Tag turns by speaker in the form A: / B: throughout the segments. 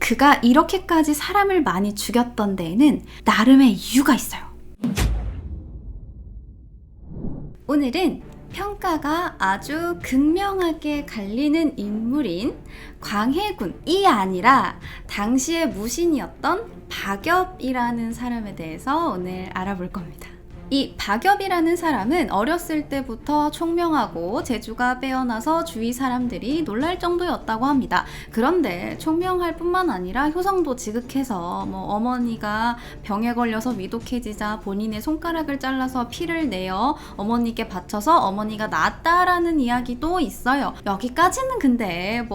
A: 그가 이렇게까지 사람을 많이 죽였던 데에는 나름의 이유가 있어요. 오늘은 평가가 아주 극명하게 갈리는 인물인 광해군이 아니라 당시의 무신이었던 박엽이라는 사람에 대해서 오늘 알아볼 겁니다. 이 박엽이라는 사람은 어렸을 때부터 총명하고 재주가 빼어나서 주위 사람들이 놀랄 정도였다고 합니다. 그런데 총명할 뿐만 아니라 효성도 지극해서 어머니가 병에 걸려서 위독해지자 본인의 손가락을 잘라서 피를 내어 어머니께 바쳐서 어머니가 낫다라는 이야기도 있어요. 여기까지는 근데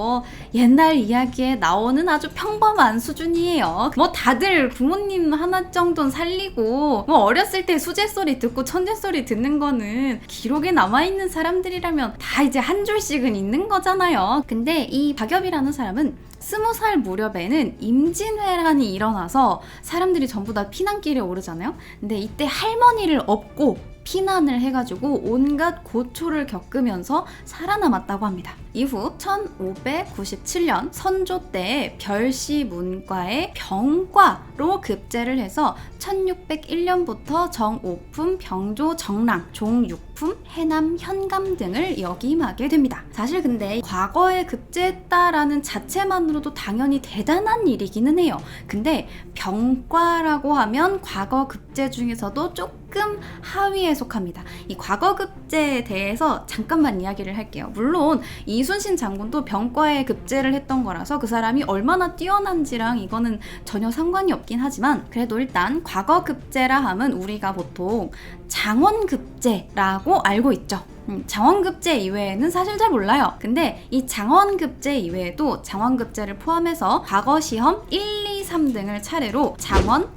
A: 옛날 이야기에 나오는 아주 평범한 수준이에요. 다들 부모님 하나 정도는 살리고 어렸을 때 수제 소리 듣고 천재 소리 듣는 거는 기록에 남아있는 사람들이라면 다 이제 한 줄씩은 있는 거잖아요. 근데 이 박엽이라는 사람은 20살 무렵에는 임진왜란이 일어나서 사람들이 전부 다 피난길에 오르잖아요. 근데 이때 할머니를 업고 피난을 해가지고 온갖 고초를 겪으면서 살아남았다고 합니다. 이후 1597년 선조 때에 별시 문과에 병과로 급제를 해서 1601년부터 정오품, 병조, 정랑, 종육품, 해남, 현감 등을 역임하게 됩니다. 사실 근데 과거에 급제했다라는 자체만으로도 당연히 대단한 일이기는 해요. 근데 병과라고 하면 과거 급제 중에서도 조금 하위에 속합니다. 이 과거 급제에 대해서 잠깐만 이야기를 할게요. 물론 이순신 장군도 병과에 급제를 했던 거라서 그 사람이 얼마나 뛰어난지랑 이거는 전혀 상관이 없긴 하지만 그래도 일단 과거 급제라 하면 우리가 보통 장원급제라고 알고 있죠. 장원급제 이외에는 사실 잘 몰라요. 근데 이 장원급제 이외에도 장원급제를 포함해서 과거 시험 1, 2, 3등을 차례로 장원,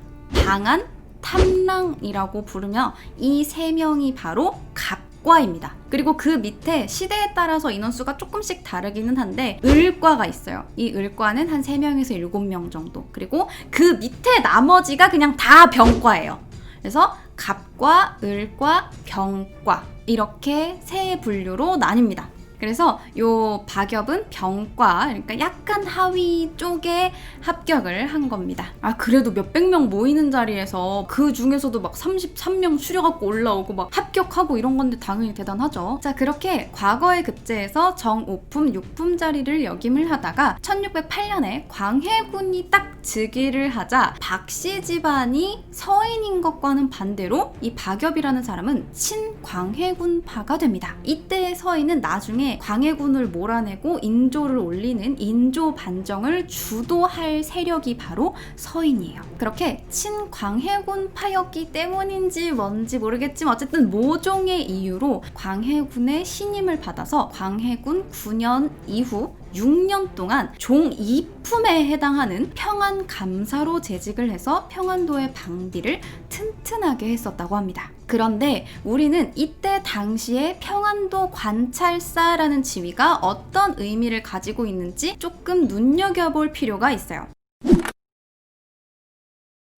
A: 방안, 탐랑이라고 부르며 이 세 명이 바로 갑과입니다. 그리고 그 밑에 시대에 따라서 인원수가 조금씩 다르기는 한데 을과가 있어요. 이 을과는 한 3명에서 7명 정도. 그리고 그 밑에 나머지가 그냥 다 병과예요. 그래서 갑과, 을과, 병과 이렇게 세 분류로 나뉩니다. 그래서 요 박엽은 병과, 그러니까 약간 하위 쪽에 합격을 한 겁니다. 그래도 몇백 명 모이는 자리에서 그 중에서도 막 33명 추려갖고 올라오고 막 합격하고 이런 건데 당연히 대단하죠. 자, 그렇게 과거의 급제에서 정오품, 육품 자리를 역임을 하다가 1608년에 광해군이 딱 즉위를 하자 박씨 집안이 서인인 것과는 반대로 이 박엽이라는 사람은 친광해군파가 됩니다. 이때의 서인은 나중에 광해군을 몰아내고 인조를 올리는 인조 반정을 주도할 세력이 바로 서인이에요. 그렇게 친광해군파였기 때문인지 뭔지 모르겠지만 어쨌든 모종의 이유로 광해군의 신임을 받아서 광해군 9년 이후 6년 동안 종 2품에 해당하는 평안감사로 재직을 해서 평안도의 방비를 튼튼하게 했었다고 합니다. 그런데 우리는 이때 당시에 평안도 관찰사라는 지위가 어떤 의미를 가지고 있는지 조금 눈여겨볼 필요가 있어요.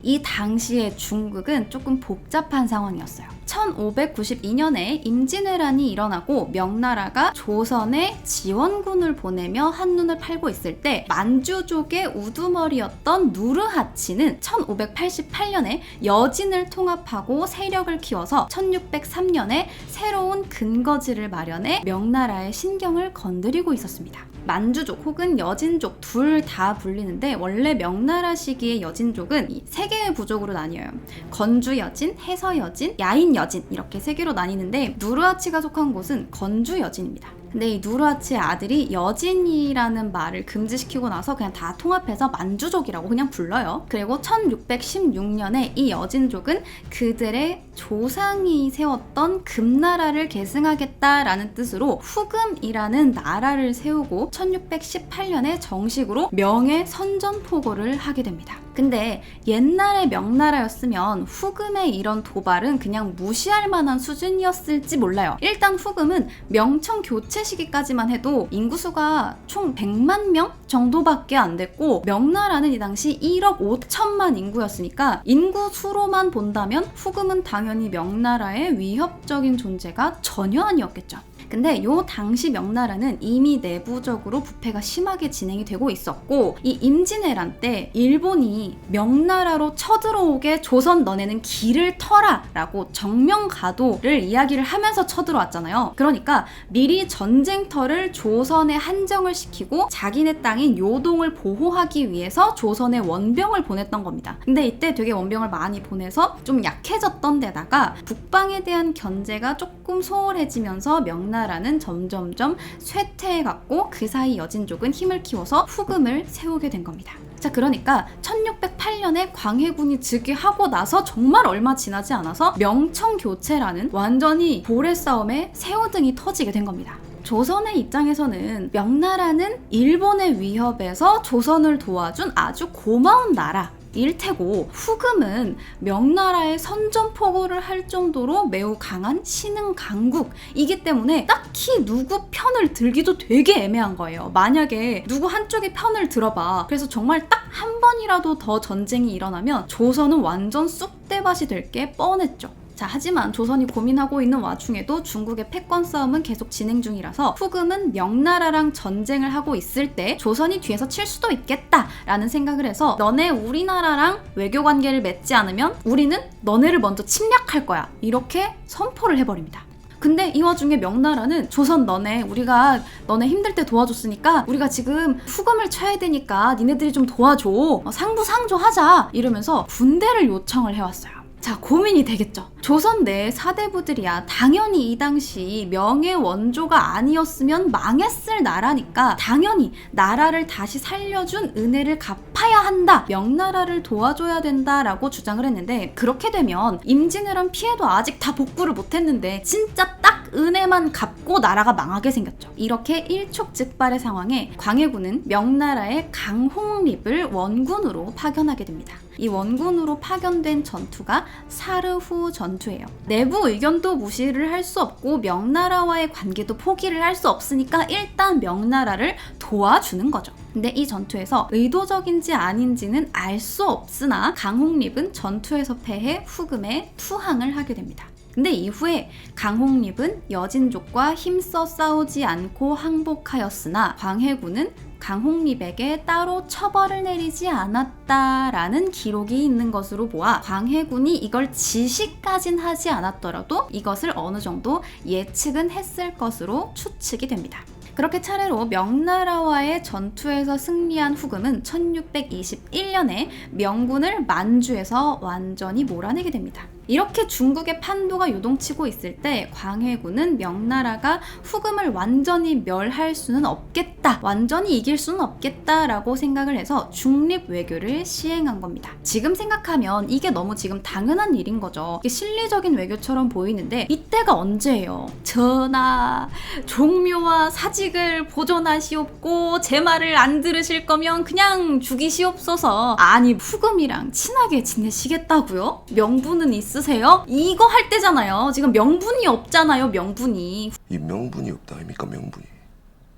A: 이 당시의 중국은 조금 복잡한 상황이었어요. 1592년에 임진왜란이 일어나고 명나라가 조선에 지원군을 보내며 한눈을 팔고 있을 때 만주족의 우두머리였던 누르하치는 1588년에 여진을 통합하고 세력을 키워서 1603년에 새로운 근거지를 마련해 명나라의 신경을 건드리고 있었습니다. 만주족 혹은 여진족 둘 다 불리는데 원래 명나라 시기의 여진족은 이 세 개의 부족으로 나뉘어요. 건주여진, 해서여진, 야인여진 이렇게 세 개로 나뉘는데 누르하치가 속한 곳은 건주여진입니다. 근데 이 누르하치의 아들이 여진이라는 말을 금지시키고 나서 그냥 다 통합해서 만주족이라고 그냥 불러요. 그리고 1616년에 이 여진족은 그들의 조상이 세웠던 금나라를 계승하겠다라는 뜻으로 후금이라는 나라를 세우고 1618년에 정식으로 명예 선전포고를 하게 됩니다. 근데 옛날의 명나라였으면 후금의 이런 도발은 그냥 무시할 만한 수준이었을지 몰라요. 일단 후금은 명청 교체 시기까지만 해도 인구수가 총 100만 명 정도밖에 안 됐고 명나라는 이 당시 1억 5천만 인구였으니까 인구수로만 본다면 후금은 당연히 명나라의 위협적인 존재가 전혀 아니었겠죠. 근데 요 당시 명나라는 이미 내부적으로 부패가 심하게 진행이 되고 있었고, 이 임진왜란 때 일본이 명나라로 쳐들어오게 조선 너네는 길을 터라 라고 정명가도를 이야기를 하면서 쳐들어왔잖아요. 그러니까 미리 전쟁터를 조선에 한정을 시키고 자기네 땅인 요동을 보호하기 위해서 조선에 원병을 보냈던 겁니다. 근데 이때 되게 원병을 많이 보내서 좀 약해졌던 데다가 북방에 대한 견제가 조금 소홀해지면서 명나라는 점점점 쇠퇴해갔고, 그 사이 여진족은 힘을 키워서 후금을 세우게 된 겁니다. 자, 그러니까 1608년에 광해군이 즉위하고 나서 정말 얼마 지나지 않아서 명청교체라는 완전히 고래 싸움에 새우등이 터지게 된 겁니다. 조선의 입장에서는 명나라는 일본의 위협에서 조선을 도와준 아주 고마운 나라 일 테고, 후금은 명나라의 선전포고를 할 정도로 매우 강한 신흥 강국이기 때문에 딱히 누구 편을 들기도 되게 애매한 거예요. 만약에 누구 한쪽의 편을 들어봐. 그래서 정말 딱 한 번이라도 더 전쟁이 일어나면 조선은 완전 쑥대밭이 될 게 뻔했죠. 자, 하지만 조선이 고민하고 있는 와중에도 중국의 패권 싸움은 계속 진행 중이라서 후금은 명나라랑 전쟁을 하고 있을 때 조선이 뒤에서 칠 수도 있겠다라는 생각을 해서, 너네 우리나라랑 외교 관계를 맺지 않으면 우리는 너네를 먼저 침략할 거야, 이렇게 선포를 해버립니다. 근데 이 와중에 명나라는 조선 우리가 너네 힘들 때 도와줬으니까 우리가 지금 후금을 쳐야 되니까 니네들이 좀 도와줘, 상부상조하자 이러면서 군대를 요청을 해왔어요. 자, 고민이 되겠죠. 조선 내 사대부들이야 당연히 이 당시 명의 원조가 아니었으면 망했을 나라니까 당연히 나라를 다시 살려준 은혜를 갚아야 한다, 명나라를 도와줘야 된다라고 주장을 했는데, 그렇게 되면 임진왜란 피해도 아직 다 복구를 못했는데 진짜 딱 은혜만 갚고 나라가 망하게 생겼죠. 이렇게 일촉즉발의 상황에 광해군은 명나라의 강홍립을 원군으로 파견하게 됩니다. 이 원군으로 파견된 전투가 사르후 전투예요. 내부 의견도 무시를 할 수 없고 명나라와의 관계도 포기를 할 수 없으니까 일단 명나라를 도와주는 거죠. 근데 이 전투에서 의도적인지 아닌지는 알 수 없으나 강홍립은 전투에서 패해 후금에 투항을 하게 됩니다. 근데 이후에 강홍립은 여진족과 힘써 싸우지 않고 항복하였으나 광해군은 강홍립에게 따로 처벌을 내리지 않았다라는 기록이 있는 것으로 보아 광해군이 이걸 지시까진 하지 않았더라도 이것을 어느 정도 예측은 했을 것으로 추측이 됩니다. 그렇게 차례로 명나라와의 전투에서 승리한 후금은 1621년에 명군을 만주에서 완전히 몰아내게 됩니다. 이렇게 중국의 판도가 요동치고 있을 때 광해군은 명나라가 후금을 완전히 멸할 수는 없겠다, 완전히 이길 수는 없겠다라고 생각을 해서 중립 외교를 시행한 겁니다. 지금 생각하면 이게 너무 지금 당연한 일인 거죠. 이게 실리적인 외교처럼 보이는데 이때가 언제예요? 전하, 종묘와 사직을 보존하시옵고 제 말을 안 들으실 거면 그냥 죽이시옵소서. 아니, 후금이랑 친하게 지내시겠다고요? 명분은 있으세요? 이거 할 때잖아요. 지금 명분이 없잖아요. 명분이.
B: 이 명분이 없다 아닙니까? 명분이.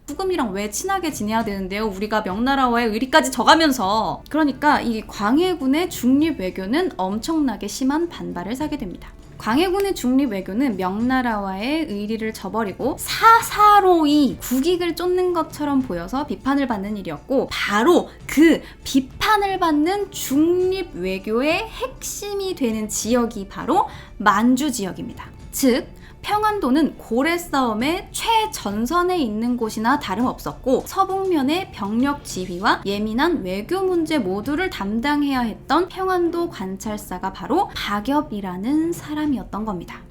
A: 후금이랑 왜 친하게 지내야 되는데요? 우리가 명나라와의 의리까지 져가면서. 그러니까 이 광해군의 중립 외교는 엄청나게 심한 반발을 사게 됩니다. 광해군의 중립 외교는 명나라와의 의리를 저버리고 사사로이 국익을 쫓는 것처럼 보여서 비판을 받는 일이었고, 바로 그 비판을 받는 중립 외교의 핵심이 되는 지역이 바로 만주 지역입니다. 즉 평안도는 고래 싸움의 최전선에 있는 곳이나 다름없었고, 서북면의 병력 지휘와 예민한 외교 문제 모두를 담당해야 했던 평안도 관찰사가 바로 박엽이라는 사람이었던 겁니다.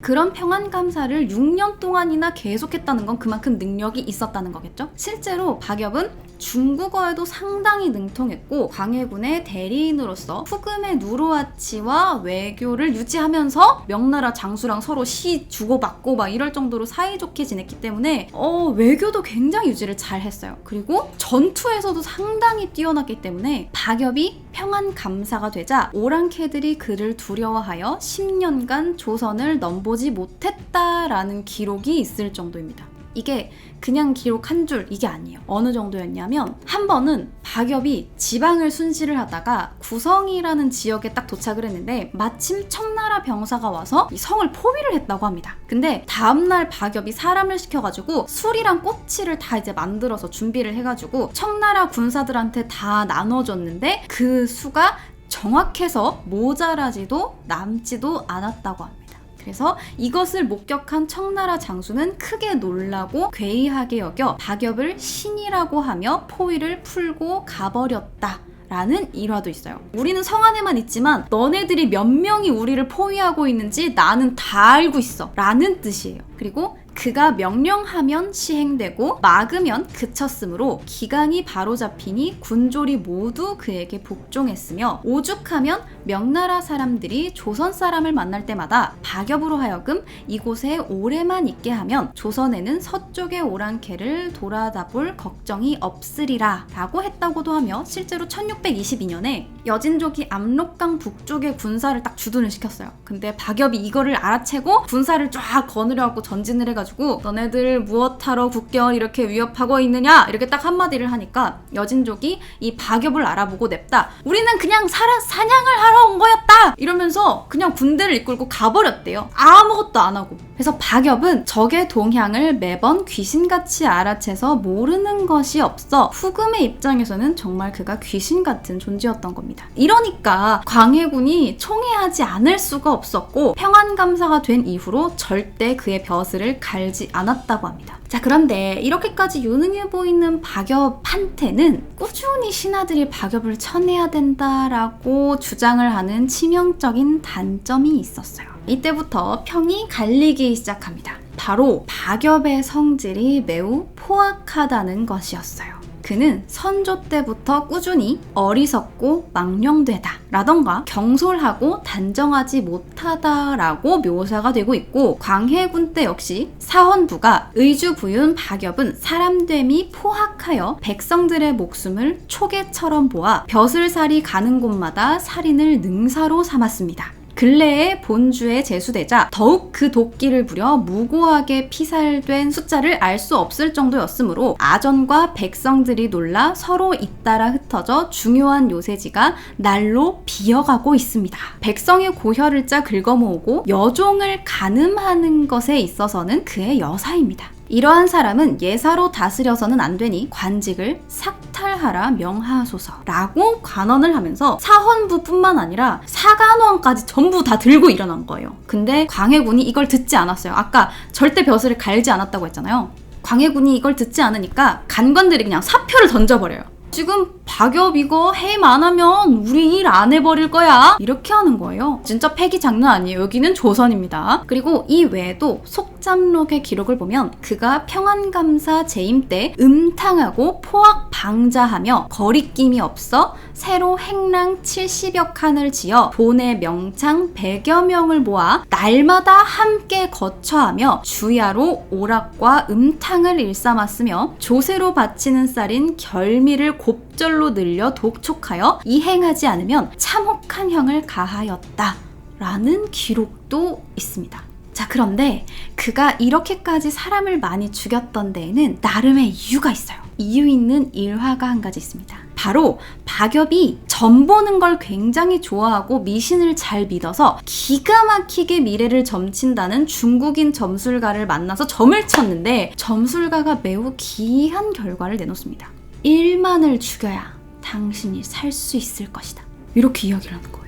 A: 그런 평안감사를 6년 동안이나 계속했다는 건 그만큼 능력이 있었다는 거겠죠? 실제로 박엽은 중국어에도 상당히 능통했고 광해군의 대리인으로서 후금의 누르하치와 외교를 유지하면서 명나라 장수랑 서로 시 주고받고 막 이럴 정도로 사이좋게 지냈기 때문에 외교도 굉장히 유지를 잘 했어요. 그리고 전투에서도 상당히 뛰어났기 때문에 박엽이 평안감사가 되자 오랑캐들이 그를 두려워하여 10년간 조선을 넘보지 못했다라는 기록이 있을 정도입니다. 이게 그냥 기록 한 줄 이게 아니에요. 어느 정도였냐면 한 번은 박엽이 지방을 순시를 하다가 구성이라는 지역에 딱 도착을 했는데 마침 청나라 병사가 와서 이 성을 포위를 했다고 합니다. 근데 다음날 박엽이 사람을 시켜가지고 술이랑 꼬치를 다 이제 만들어서 준비를 해가지고 청나라 군사들한테 다 나눠줬는데 그 수가 정확해서 모자라지도 남지도 않았다고 합니다. 그래서 이것을 목격한 청나라 장수는 크게 놀라고 괴이하게 여겨 박엽을 신이라고 하며 포위를 풀고 가버렸다 라는 일화도 있어요. 우리는 성 안에만 있지만 너네들이 몇 명이 우리를 포위하고 있는지 나는 다 알고 있어 라는 뜻이에요. 그리고 그가 명령하면 시행되고 막으면 그쳤으므로 기강이 바로잡히니 군졸이 모두 그에게 복종했으며 오죽하면 명나라 사람들이 조선 사람을 만날 때마다 박엽으로 하여금 이곳에 오래만 있게 하면 조선에는 서쪽의 오랑캐를 돌아다볼 걱정이 없으리라 라고 했다고도 하며 실제로 1622년에 여진족이 압록강 북쪽에 군사를 딱 주둔을 시켰어요. 근데 박엽이 이거를 알아채고 군사를 쫙 거느려갖고 전진을 해가지고 너네들 무엇하러 국경을 이렇게 위협하고 있느냐 이렇게 딱 한마디를 하니까 여진족이 이 박엽을 알아보고 냅다 우리는 그냥 사냥을 하러 온 거였다 이러면서 그냥 군대를 이끌고 가버렸대요. 아무것도 안 하고. 그래서 박엽은 적의 동향을 매번 귀신같이 알아채서 모르는 것이 없어 후금의 입장에서는 정말 그가 귀신 같은 존재였던 겁니다. 이러니까 광해군이 총애하지 않을 수가 없었고 평안감사가 된 이후로 절대 그의 벼슬을 갈지 않았다고 합니다. 자, 그런데 이렇게까지 유능해 보이는 박엽한테는 꾸준히 신하들이 박엽을 쳐내야 된다라고 주장을 하는 치명적인 단점이 있었어요. 이때부터 평이 갈리기 시작합니다. 바로 박엽의 성질이 매우 포악하다는 것이었어요. 그는 선조 때부터 꾸준히 어리석고 망령되다 라던가 경솔하고 단정하지 못하다 라고 묘사가 되고 있고 광해군 때 역시 사헌부가 의주부윤 박엽은 사람됨이 포악하여 백성들의 목숨을 초계처럼 보아 벼슬살이 가는 곳마다 살인을 능사로 삼았습니다. 근래에 본주에 제수되자 더욱 그 도끼를 부려 무고하게 피살된 숫자를 알 수 없을 정도였으므로 아전과 백성들이 놀라 서로 잇따라 흩어져 중요한 요새지가 날로 비어가고 있습니다. 백성의 고혈을 짜 긁어모으고 여종을 간음하는 것에 있어서는 그의 여사입니다. 이러한 사람은 예사로 다스려서는 안 되니 관직을 삭탈하라 명하소서라고 관언을 하면서 사헌부뿐만 아니라 사간왕까지 전부 다 들고 일어난 거예요. 근데 광해군이 이걸 듣지 않았어요. 아까 절대 벼슬을 갈지 않았다고 했잖아요. 광해군이 이걸 듣지 않으니까 간관들이 그냥 사표를 던져버려요. 지금 박엽 이거 해임 안 하면 우리 일 안 해버릴 거야 이렇게 하는 거예요. 진짜 패기 장난 아니에요. 여기는 조선입니다. 그리고 이 외에도 속잠록의 기록을 보면 그가 평안감사 재임 때 음탕하고 포악 방자하며 거리낌이 없어 새로 행랑 70여 칸을 지어 본의 명창 100여 명을 모아 날마다 함께 거처하며 주야로 오락과 음탕을 일삼았으며 조세로 바치는 쌀인 결미를 곱절로 늘려 독촉하여 이행하지 않으면 참혹한 형을 가하였다 라는 기록도 있습니다. 자, 그런데 그가 이렇게까지 사람을 많이 죽였던 데에는 나름의 이유가 있어요. 이유 있는 일화가 한 가지 있습니다. 바로 박엽이 점 보는 걸 굉장히 좋아하고 미신을 잘 믿어서 기가 막히게 미래를 점친다는 중국인 점술가를 만나서 점을 쳤는데 점술가가 매우 기이한 결과를 내놓습니다. 1만을 죽여야 당신이 살 수 있을 것이다. 이렇게 이야기를 하는 거예요.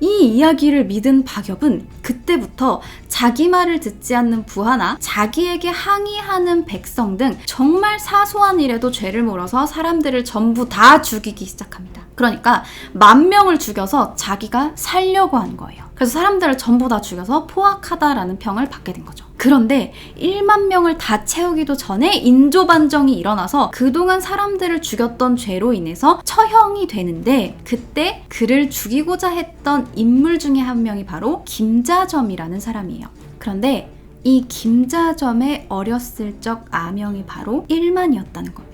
A: 이 이야기를 믿은 박엽은 그때부터 자기 말을 듣지 않는 부하나 자기에게 항의하는 백성 등 정말 사소한 일에도 죄를 물어서 사람들을 전부 다 죽이기 시작합니다. 그러니까 10,000명을 죽여서 자기가 살려고 한 거예요. 그래서 사람들을 전부 다 죽여서 포악하다라는 평을 받게 된 거죠. 그런데 10,000명을 다 채우기도 전에 인조반정이 일어나서 그동안 사람들을 죽였던 죄로 인해서 처형이 되는데 그때 그를 죽이고자 했던 인물 중에 한 명이 바로 김자점이라는 사람이에요. 그런데 이 김자점의 어렸을 적 아명이 바로 1만이었다는 겁니다.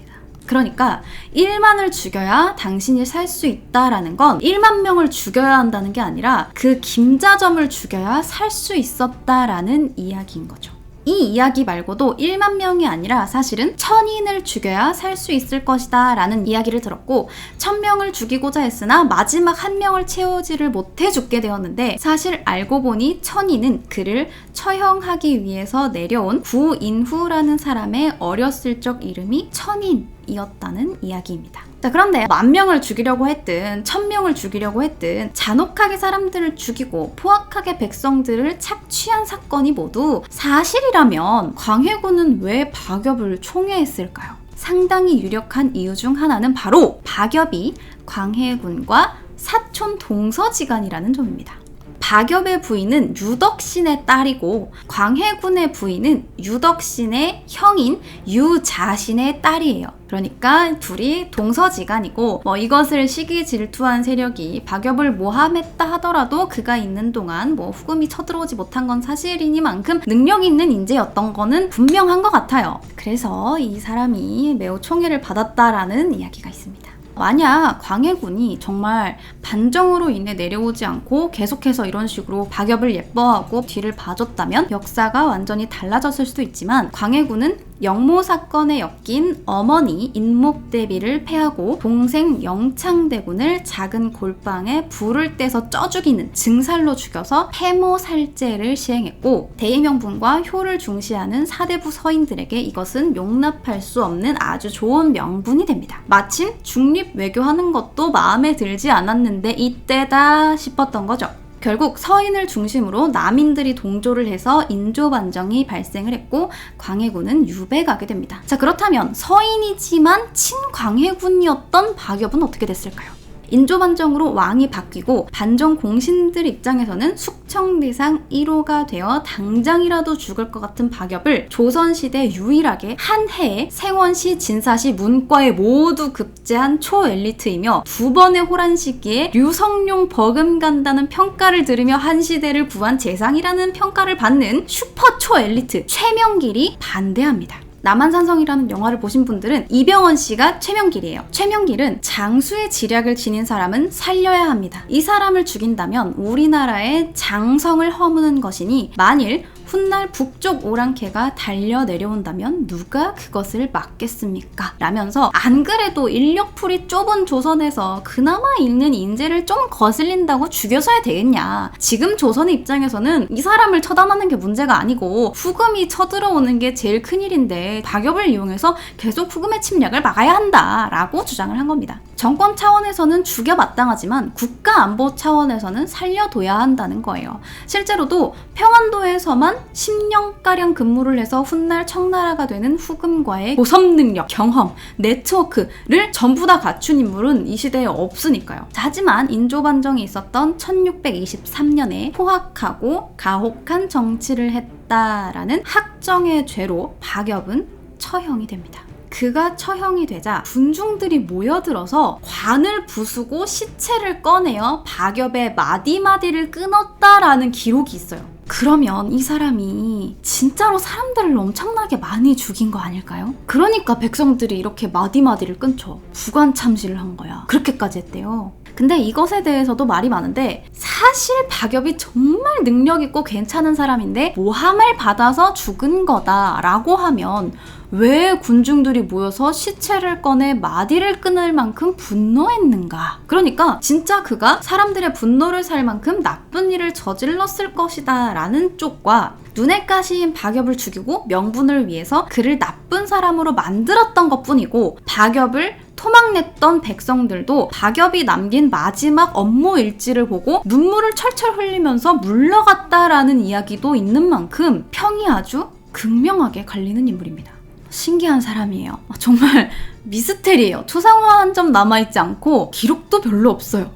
A: 그러니까 1만을 죽여야 당신이 살 수 있다라는 건 10,000명을 죽여야 한다는 게 아니라 그 김자점을 죽여야 살 수 있었다라는 이야기인 거죠. 이 이야기 말고도 1만 명이 아니라 사실은 1000인을 죽여야 살 수 있을 것이다 라는 이야기를 들었고 1000명을 죽이고자 했으나 마지막 한 명을 채우지를 못해 죽게 되었는데 사실 알고 보니 1000인은 그를 처형하기 위해서 내려온 구인후라는 사람의 어렸을 적 이름이 1000인이었다는 이야기입니다. 자, 그런데 10,000명을 죽이려고 했든 1000명을 죽이려고 했든 잔혹하게 사람들을 죽이고 포악하게 백성들을 착취한 사건이 모두 사실이라면 광해군은 왜 박엽을 총애했을까요? 상당히 유력한 이유 중 하나는 바로 박엽이 광해군과 사촌 동서지간이라는 점입니다. 박엽의 부인은 유덕신의 딸이고 광해군의 부인은 유덕신의 형인 유자신의 딸이에요. 그러니까 둘이 동서지간이고 이것을 시기 질투한 세력이 박엽을 모함했다 하더라도 그가 있는 동안 후금이 쳐들어오지 못한 건 사실이니만큼 능력 있는 인재였던 거는 분명한 것 같아요. 그래서 이 사람이 매우 총애를 받았다라는 이야기가 있습니다. 만약 광해군이 정말 반정으로 인해 내려오지 않고 계속해서 이런 식으로 박엽을 예뻐하고 뒤를 봐줬다면 역사가 완전히 달라졌을 수도 있지만 광해군은 영모 사건에 엮인 어머니 인목대비를 패하고 동생 영창대군을 작은 골방에 불을 떼서 쪄 죽이는 증살로 죽여서 해모살제를 시행했고 대의명분과 효를 중시하는 사대부 서인들에게 이것은 용납할 수 없는 아주 좋은 명분이 됩니다. 마침 중립 외교하는 것도 마음에 들지 않았는데 이때다 싶었던 거죠. 결국 서인을 중심으로 남인들이 동조를 해서 인조반정이 발생을 했고 광해군은 유배가게 됩니다. 자, 그렇다면 서인이지만 친광해군이었던 박엽은 어떻게 됐을까요? 인조반정으로 왕이 바뀌고 반정 공신들 입장에서는 숙청대상 1호가 되어 당장이라도 죽을 것 같은 박엽을 조선시대 유일하게 한 해에 생원시, 진사시, 문과에 모두 급제한 초엘리트이며 2번의 호란 시기에 류성룡 버금간다는 평가를 들으며 한 시대를 구한 재상이라는 평가를 받는 슈퍼 초엘리트 최명길이 반대합니다. 남한산성이라는 영화를 보신 분들은 이병헌 씨가 최명길이에요. 최명길은 장수의 지략을 지닌 사람은 살려야 합니다. 이 사람을 죽인다면 우리나라의 장성을 허무는 것이니 만일 훗날 북쪽 오랑캐가 달려 내려온다면 누가 그것을 막겠습니까? 라면서 안 그래도 인력풀이 좁은 조선에서 그나마 있는 인재를 좀 거슬린다고 죽여서야 되겠냐. 지금 조선의 입장에서는 이 사람을 처단하는 게 문제가 아니고 후금이 쳐들어오는 게 제일 큰일인데 박엽을 이용해서 계속 후금의 침략을 막아야 한다라고 주장을 한 겁니다. 정권 차원에서는 죽여 마땅하지만 국가 안보 차원에서는 살려둬야 한다는 거예요. 실제로도 평안도에서만 10년가량 근무를 해서 훗날 청나라가 되는 후금과의 고섭 능력, 경험, 네트워크를 전부 다 갖춘 인물은 이 시대에 없으니까요. 하지만 인조반정이 있었던 1623년에 포악하고 가혹한 정치를 했다라는 학정의 죄로 박엽은 처형이 됩니다. 그가 처형이 되자 군중들이 모여들어서 관을 부수고 시체를 꺼내어 박엽의 마디마디를 끊었다라는 기록이 있어요. 그러면 이 사람이 진짜로 사람들을 엄청나게 많이 죽인 거 아닐까요? 그러니까 백성들이 이렇게 마디마디를 끊죠. 부관참시를 한 거야. 그렇게까지 했대요. 근데 이것에 대해서도 말이 많은데 사실 박엽이 정말 능력 있고 괜찮은 사람인데 모함을 받아서 죽은 거다라고 하면 왜 군중들이 모여서 시체를 꺼내 마디를 끊을 만큼 분노했는가? 그러니까 진짜 그가 사람들의 분노를 살 만큼 나쁜 일을 저질렀을 것이다 라는 쪽과 눈에 가시인 박엽을 죽이고 명분을 위해서 그를 나쁜 사람으로 만들었던 것뿐이고 박엽을 토막냈던 백성들도 박엽이 남긴 마지막 업무 일지를 보고 눈물을 철철 흘리면서 물러갔다라는 이야기도 있는 만큼 평이 아주 극명하게 갈리는 인물입니다. 신기한 사람이에요. 정말 미스테리예요. 초상화 한 점 남아있지 않고 기록도 별로 없어요.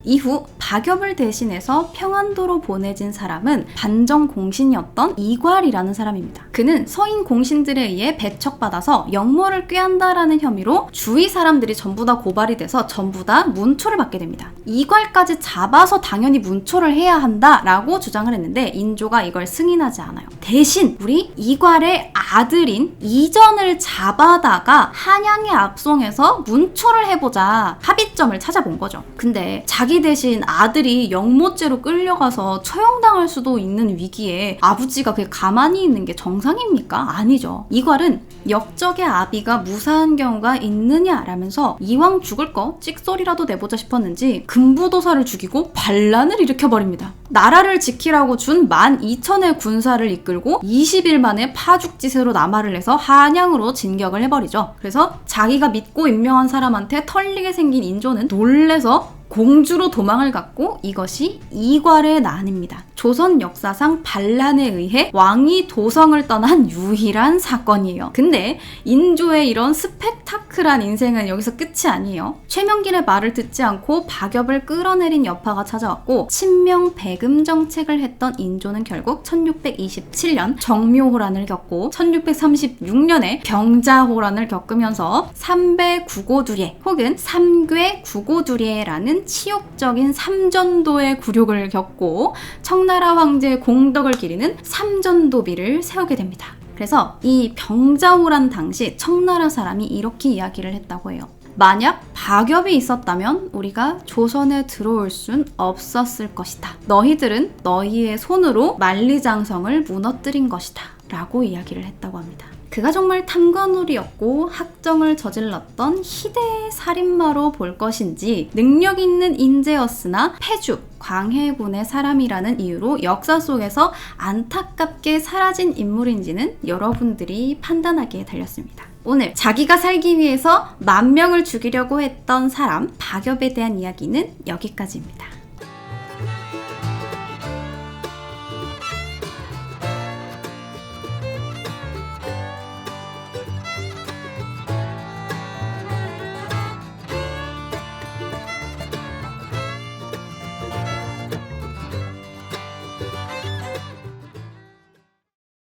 A: 이후 박엽을 대신해서 평안도로 보내진 사람은 반정 공신이었던 이괄이라는 사람입니다. 그는 서인 공신들에 의해 배척받아서 역모를 꾀한다라는 혐의로 주위 사람들이 전부 다 고발이 돼서 전부 다 문초를 받게 됩니다. 이괄까지 잡아서 당연히 문초를 해야 한다라고 주장을 했는데 인조가 이걸 승인하지 않아요. 대신 우리 이괄의 아들인 이전을 잡아다가 한양에 압송해서 문초를 해보자 합의점을 찾아본 거죠. 근데 자기 자기 대신 아들이 영모죄로 끌려가서 처형당할 수도 있는 위기에 아버지가 그게 가만히 있는 게 정상입니까? 아니죠. 이괄은 역적의 아비가 무사한 경우가 있느냐라면서 이왕 죽을 거 찍소리라도 내보자 싶었는지 금부도사를 죽이고 반란을 일으켜버립니다. 나라를 지키라고 준 12,000의 군사를 이끌고 20일 만에 파죽지세로 남하를 해서 한양으로 진격을 해버리죠. 그래서 자기가 믿고 임명한 사람한테 털리게 생긴 인조는 놀래서 공주로 도망을 갔고 이것이 이괄의 난입니다. 조선 역사상 반란에 의해 왕이 도성을 떠난 유일한 사건이에요. 근데 인조의 이런 스펙타클한 인생은 여기서 끝이 아니에요. 최명길의 말을 듣지 않고 박엽을 끌어내린 여파가 찾아왔고 친명배금 정책을 했던 인조는 결국 1627년 정묘호란을 겪고 1636년에 병자호란을 겪으면서 삼배구고두례 혹은 삼괴구고두례라는 치욕적인 삼전도의 굴욕을 겪고 청나라 황제의 공덕을 기리는 삼전도비를 세우게 됩니다. 그래서 이 병자호란 당시 청나라 사람이 이렇게 이야기를 했다고 해요. 만약 박엽이 있었다면 우리가 조선에 들어올 순 없었을 것이다. 너희들은 너희의 손으로 만리장성을 무너뜨린 것이다. 라고 이야기를 했다고 합니다. 그가 정말 탐관오리였고 학정을 저질렀던 희대의 살인마로 볼 것인지 능력 있는 인재였으나 패주, 광해군의 사람이라는 이유로 역사 속에서 안타깝게 사라진 인물인지는 여러분들이 판단하기에 달렸습니다. 오늘 자기가 살기 위해서 10,000명을 죽이려고 했던 사람 박엽에 대한 이야기는 여기까지입니다.